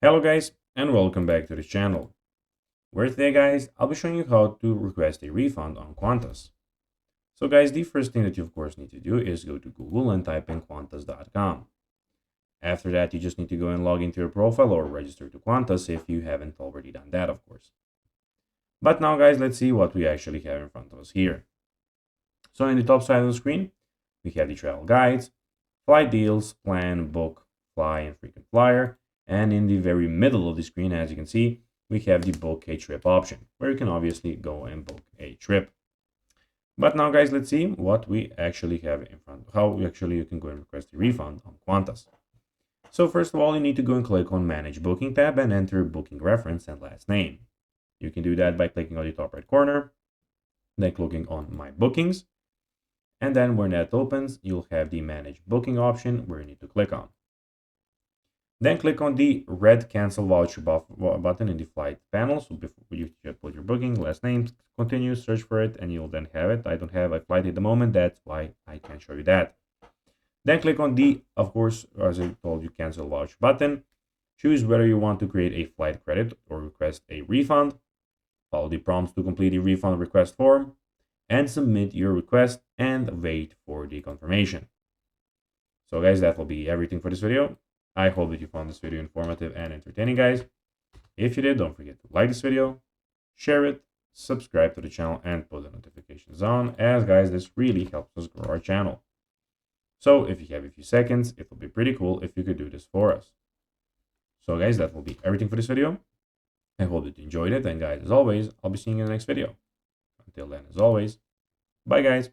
Hello guys, and welcome back to the channel, where today guys, I'll be showing you how to request a refund on Qantas. So guys, the first thing that you of course need to do is go to Google and type in Qantas.com. After that, you just need to go and log into your profile or register to Qantas if you haven't already done that, of course. But now guys, let's see what we actually have in front of us here. So in the top side of the screen, we have the travel guides, flight deals, plan, book, fly, and frequent flyer. And in the very middle of the screen, as you can see, we have the book a trip option, where you can obviously go and book a trip. But now guys, let's see what we actually have in front, how you can go and request a refund on Qantas. So first of all, you need to go and click on Manage Booking tab and enter booking reference and last name. You can do that by clicking on the top right corner, then clicking on My Bookings. And then when that opens, you'll have the Manage Booking option where you need to click on. Then click on the red Cancel Voucher button in the flight panel. So before you put your booking, last name, continue, search for it, and you'll then have it. I don't have a flight at the moment. That's why I can't show you that. Then click on the, of course, as I told you, Cancel Voucher button. Choose whether you want to create a flight credit or request a refund. Follow the prompts to complete the refund request form and submit your request and wait for the confirmation. So guys, that will be everything for this video. I hope that you found this video informative and entertaining, guys. If you did, don't forget to like this video, share it, subscribe to the channel, and put the notifications on, as guys, this really helps us grow our channel. So if you have a few seconds, it would be pretty cool if you could do this for us. So guys, that will be everything for this video. I hope that you enjoyed it, and guys, as always, I'll be seeing you in the next video. Until then, as always, bye guys.